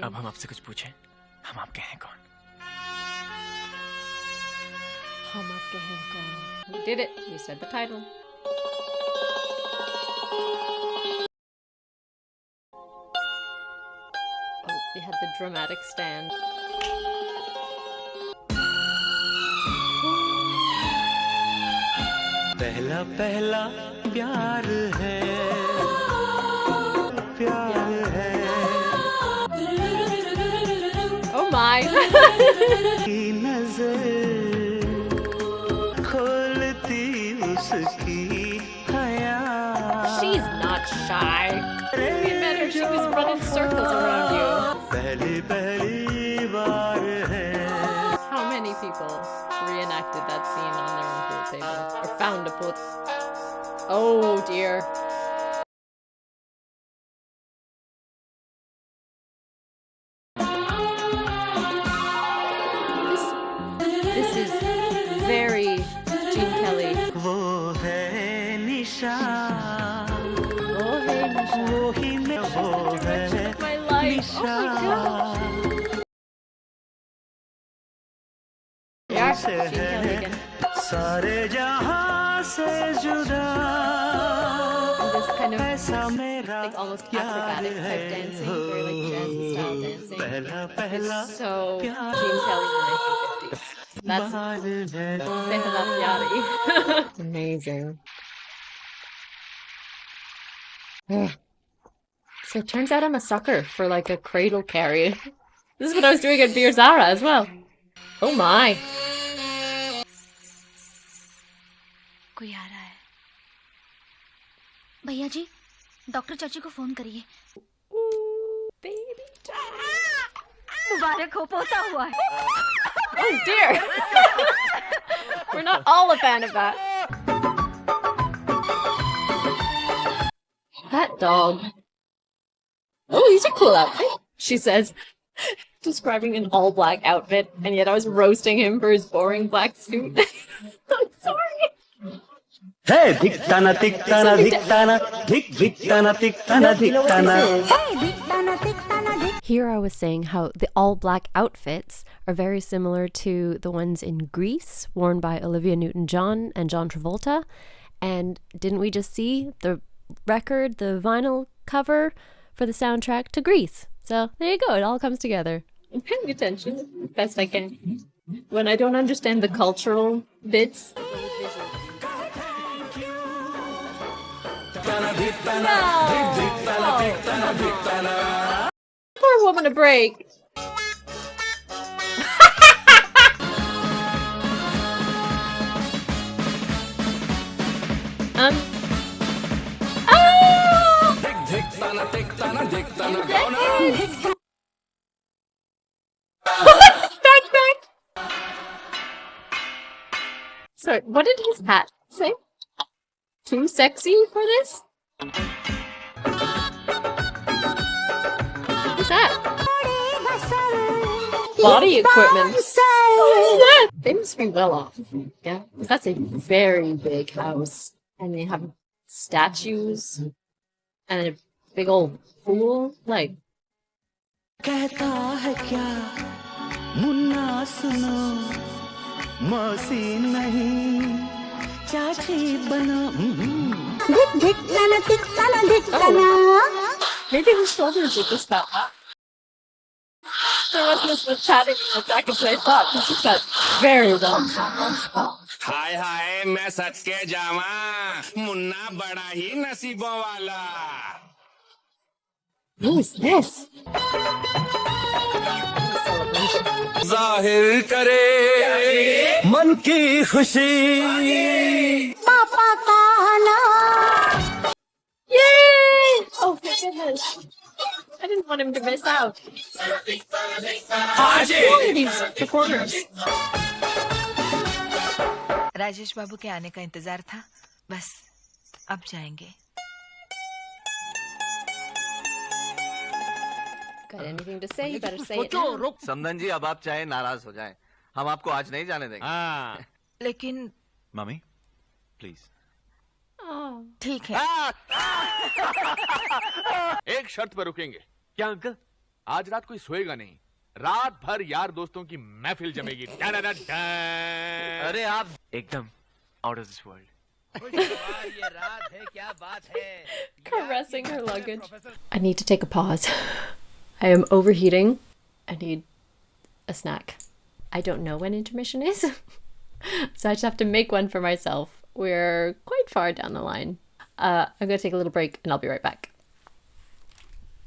अब हम आपसे कुछ पूछें, हम आपके हैं कौन? हम आपके हैं कौन? We did it. We said the title. Oh, we had the dramatic stand. पहला पहला प्यार है प्यार है Oh my! की नजर खोलती उसकी हया She's not shy. When we met her, she was running circles around you. पहली पहली बार है How many people reenacted that scene on their own pool table? Or found a pool? Oh dear. Yeah, से Gene Kelly है again. सारे जहां से जुदा This kind of ऐसा मेरा like almost प्यार acrobatic है type dancing, very like jazzy style dancing. पहला पहला It's so Gene Kelly in the 1950s. That's Pehla Pyari. Amazing. So it turns out I'm a sucker for like a cradle carry. This is what I was doing at Beer Zara as well. Oh my. कोई आ रहा है। भैया जी, doctor चाची को phone करिए। मुबारक हो, पोता हुआ है। Oh dear. We're not all a fan of that. That dog. Oh, these are cool outfits, she says, describing an all black outfit, and yet I was roasting him for his boring black suit. I'm sorry. है धिकता ना तिकता ना धिकता ना धिकता ना तिकता ना धिकता ना। Here I was saying how the all black outfits are very similar to the ones in Grease, worn by Olivia Newton-John and John Travolta. And didn't we just see the record, the vinyl cover for the soundtrack to Grease? So there you go, it all comes together. I'm paying attention best I can. When I don't understand the cultural bits. Poor woman a break. Sorry, what did his hat say? Too sexy for this? What's that? Body equipment. What is that? They must be well off. Yeah, 'cause that's a very big house. And they have statues and a big old pool. Like, कहता है क्या मुन्ना सुनो मौसी नहीं चाची बनो maybe his shoulders are just that high. There wasn't as much padding in the back as I thought. He's just got very long shoulders. हाय हाय मैं सच के जावा मुन्ना बड़ा ही नसीबों वाला। Who is this? जाहिर करे मन की खुशी पापा का नाम। Yay! Oh, thank goodness. I didn't want him to miss out. Who are these performers? Rajesh बाबू के आने का इंतजार था, बस अब जाएंगे। Got anything to say? You better say it now. समदन जी, अब आप चाहे नाराज हो जाएं, हम आपको आज नहीं जाने देंगे। लेकिन मम्मी प्लीज। ठीक है। एक शर्त पर रुकेंगे। क्या अंकल? आज रात कोई सोएगा नहीं। रात भर यार दोस्तों की महफिल जमेगी। अरे आप एकदम आउट ऑफ दिस वर्ल्ड। ये रात है, क्या बात है? Caressing her luggage. I need to take a pause. I am overheating. I need a snack. I don't know when intermission is, so I just have to make one for myself. We're quite far down the line. I'm going to take a little break and I'll be right back.